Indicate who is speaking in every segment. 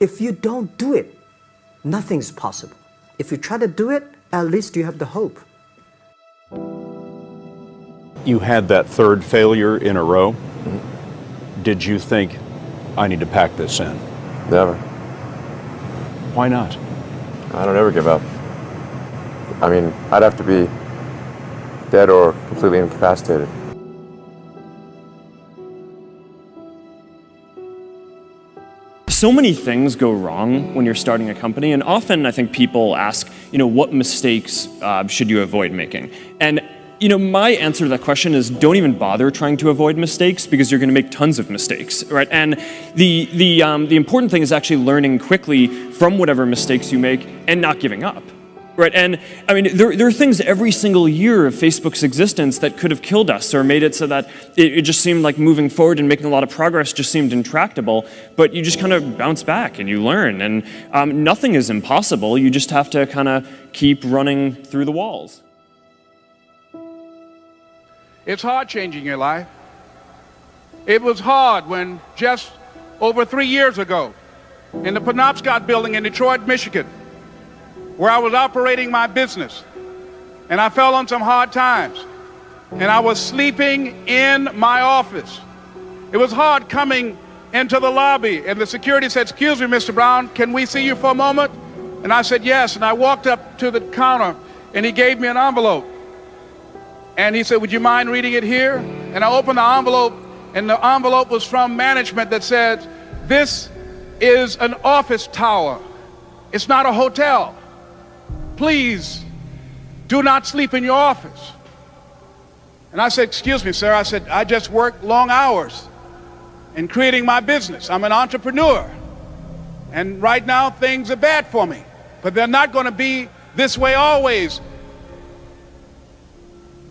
Speaker 1: If you don't do it, nothing's possible. If you try to do it, at least you have the hope.
Speaker 2: You had that third failure in a row. Mm-hmm. Did you think, I need to pack this in?
Speaker 3: Never.
Speaker 2: Why not?
Speaker 3: I don't ever give up. I mean, I'd have to be dead or completely incapacitated.
Speaker 4: So many things go wrong when you're starting a company, and often I think people ask, what mistakes should you avoid making? And my answer to that question is don't even bother trying to avoid mistakes, because you're going to make tons of mistakes, right? And the important thing is actually learning quickly from whatever mistakes you make and not giving up, right? And I mean, there are things every single year of Facebook's existence that could have killed us or made it so that it just seemed like moving forward and making a lot of progress just seemed intractable. But you just kind of bounce back and you learn, and nothing is impossible. You just have to kind of keep running through the walls.
Speaker 5: It's hard changing your life. It was hard when just over 3 years ago, in the Penobscot building in Detroit, Michigan, where I was operating my business, and I fell on some hard times, and I was sleeping in my office. It was hard coming into the lobby, and the security said, "Excuse me, Mr. Brown, can we see you for a moment?" And I said, "Yes," and I walked up to the counter, and he gave me an envelope. And he said, "Would you mind reading it here?" And I opened the envelope, and the envelope was from management that said, "This is an office tower. It's not a hotel. Please do not sleep in your office." And I said, "Excuse me, sir." I said, "I just work long hours in creating my business. I'm an entrepreneur. And right now things are bad for me, but they're not going to be this way always.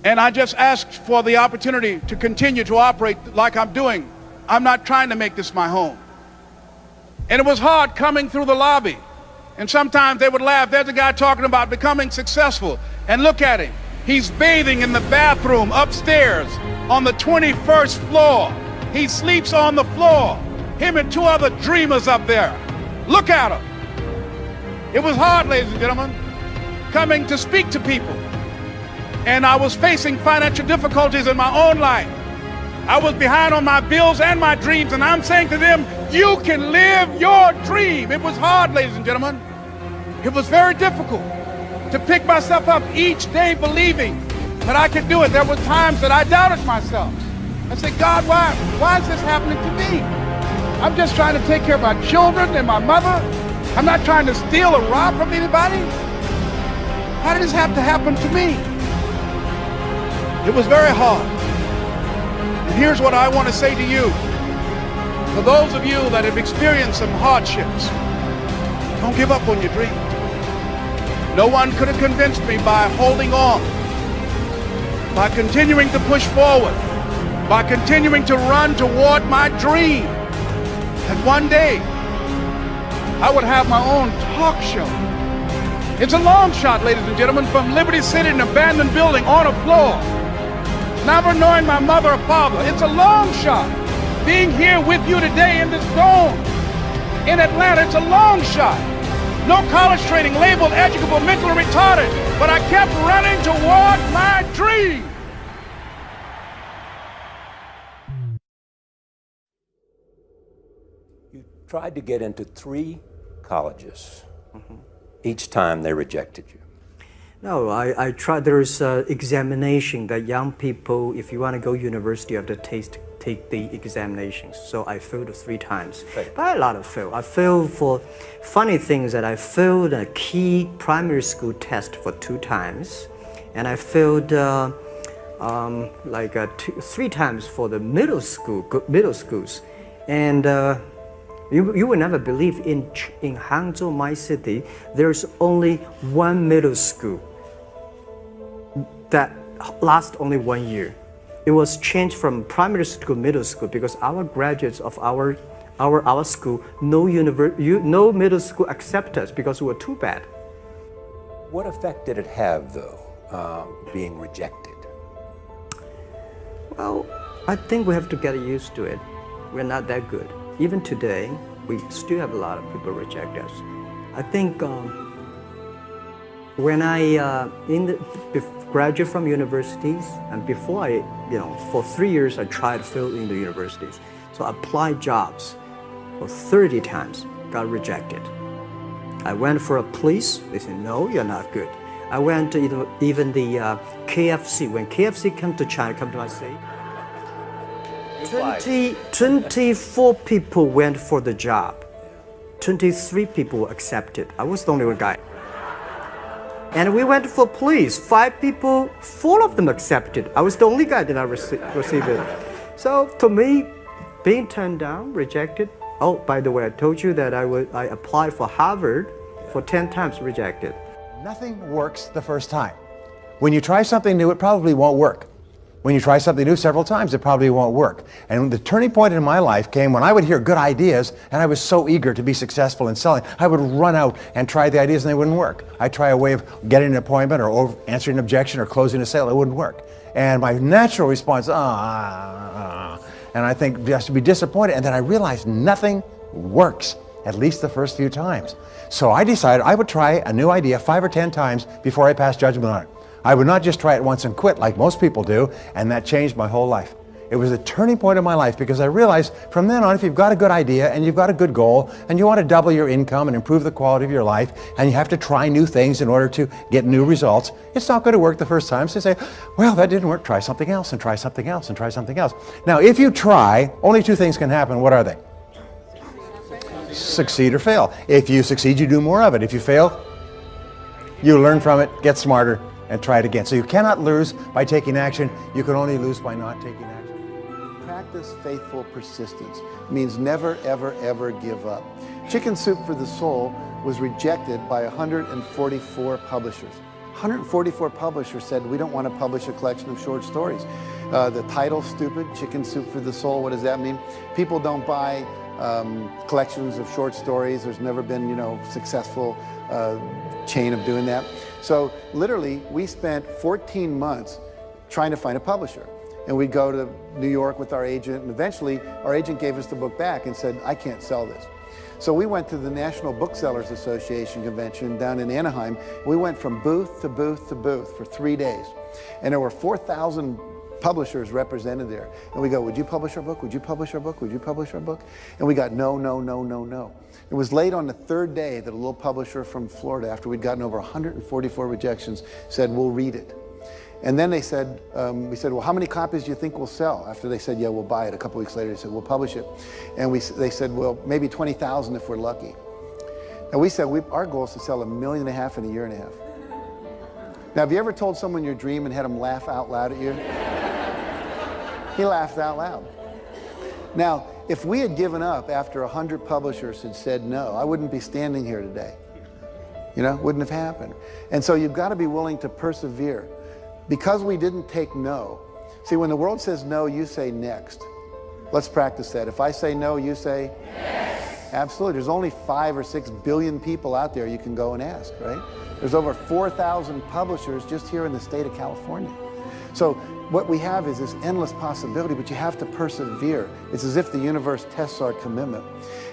Speaker 5: And I just asked for the opportunity to continue to operate like I'm doing. I'm not trying to make this my home." And it was hard coming through the lobby. And sometimes they would laugh. There's a guy talking about becoming successful. And look at him. He's bathing in the bathroom upstairs on the 21st floor. He sleeps on the floor. Him and 2 other dreamers up there. Look at him. It was hard, ladies and gentlemen, coming to speak to people. And I was facing financial difficulties in my own life. I was behind on my bills and my dreams, and I'm saying to them, you can live your dream. It was hard, ladies and gentlemen. It was very difficult to pick myself up each day believing that I could do it. There were times that I doubted myself. I said, "God, why is this happening to me? I'm just trying to take care of my children and my mother. I'm not trying to steal or rob from anybody. How did this have to happen to me?" It was very hard. And here's what I want to say to you. For those of you that have experienced some hardships, don't give up on your dream. No one could have convinced me by holding on, by continuing to push forward, by continuing to run toward my dream, that one day I would have my own talk show. It's a long shot, ladies and gentlemen, from Liberty City, an abandoned building on a floor, never knowing my mother or father. It's a long shot. Being here with you today in this dome in Atlanta, it's a long shot. No college training, labeled educable, mentally retarded, but I kept running toward my dream.
Speaker 6: You tried to get into 3 colleges. Mm-hmm. Each time they rejected you.
Speaker 1: No, I tried. There's an examination that young people, if you want to go to university, you have to take the examinations. So I failed 3 times.
Speaker 6: Right.
Speaker 1: But a lot of fail. I failed for funny things that I failed a key primary school test for 2 times. And I failed 3 times for the middle schools. And you will never believe in Hangzhou, my city, there's only 1 middle school that lasts only 1 year. It was changed from primary school to middle school because our graduates of our school, no middle school accept us because we were too bad.
Speaker 6: What effect did it have, though, being rejected?
Speaker 1: Well, I think we have to get used to it. We're not that good. Even today, we still have a lot of people reject us. I think when I graduate from universities, and before I, for 3 years I tried to fill in the universities. So I applied jobs for 30 times, got rejected. I went for a police, they said, no, you're not good. I went to even the KFC, when KFC come to China, come to my city, 24 people went for the job. 23 people accepted. I was the only one guy. And we went for police. 5 people, 4 of them accepted. I was the only guy that I received it. So to me, being turned down, rejected. Oh, by the way, I told you that I applied for Harvard for 10 times, rejected.
Speaker 7: Nothing works the first time. When you try something new, it probably won't work. When you try something new several times, it probably won't work. And the turning point in my life came when I would hear good ideas, and I was so eager to be successful in selling. I would run out and try the ideas, and they wouldn't work. I'd try a way of getting an appointment or answering an objection or closing a sale. It wouldn't work. And my natural response, and I think just to be disappointed. And then I realized nothing works, at least the first few times. So I decided I would try a new idea 5 or 10 times before I passed judgment on it. I would not just try it once and quit like most people do, and that changed my whole life. It was a turning point in my life because I realized from then on, if you've got a good idea and you've got a good goal and you want to double your income and improve the quality of your life, and you have to try new things in order to get new results, it's not going to work the first time. So say, well, that didn't work, try something else and try something else and try something else. Now, if you try, only 2 things can happen. What are they? Succeed or fail. If you succeed, you do more of it. If you fail, you learn from it, get smarter, and try it again. So you cannot lose by taking action. You can only lose by not taking action.
Speaker 8: Practice faithful persistence. Means never, ever, ever give up. Chicken Soup for the Soul was rejected by 144 publishers. 144 publishers said, we don't want to publish a collection of short stories. The title's stupid, Chicken Soup for the Soul. What does that mean? People don't buy collections of short stories. There's never been, successful chain of doing that. So literally, we spent 14 months trying to find a publisher. And we'd go to New York with our agent, and eventually our agent gave us the book back and said, I can't sell this. So we went to the National Booksellers Association convention down in Anaheim. We went from booth to booth to booth for 3 days. And there were 4,000 publishers represented there. And we go, would you publish our book? Would you publish our book? Would you publish our book? And we got no, no, no, no, no. It was late on the 3rd day that a little publisher from Florida, after we'd gotten over 144 rejections, said, we'll read it. And then they said, we said, well, how many copies do you think we'll sell? After they said, yeah, we'll buy it. A couple weeks later, they said, we'll publish it. And they said, well, maybe 20,000 if we're lucky. And we said, our goal is to sell 1.5 million in a year and a half. Now, have you ever told someone your dream and had them laugh out loud at you? He laughed out loud. Now, if we had given up after 100 publishers had said no, I wouldn't be standing here today. Wouldn't have happened. And so you've got to be willing to persevere. Because we didn't take no. See, when the world says no, you say next. Let's practice that. If I say no, you say yes. Absolutely. There's only 5 or 6 billion people out there you can go and ask, right? There's over 4,000 publishers just here in the state of California. So what we have is this endless possibility, but you have to persevere. It's as if the universe tests our commitment.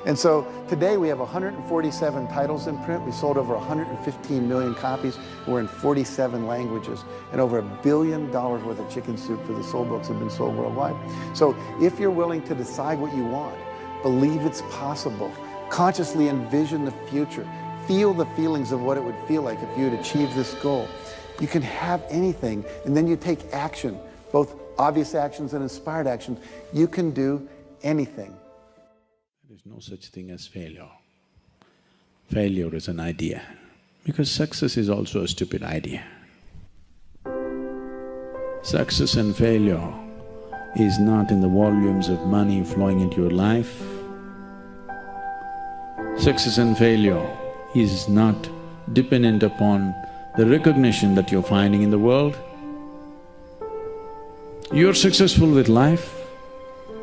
Speaker 8: And so today we have 147 titles in print. We sold over 115 million copies. We're in 47 languages. And over $1 billion worth of Chicken Soup for the Soul books have been sold worldwide. So if you're willing to decide what you want, believe it's possible, consciously envision the future, feel the feelings of what it would feel like if you had achieved this goal, you can have anything, and then you take action, both obvious actions and inspired actions. You can do anything.
Speaker 9: There is no such thing as failure. Failure is an idea, because success is also a stupid idea. Success and failure is not in the volumes of money flowing into your life. Success and failure is not dependent upon the recognition that you're finding in the world. You're successful with life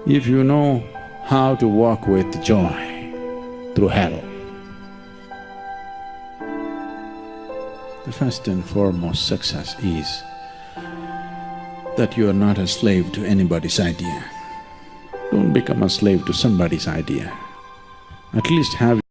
Speaker 9: if you know how to walk with joy through hell. The first and foremost success is that you are not a slave to anybody's idea. Don't become a slave to somebody's idea. At least have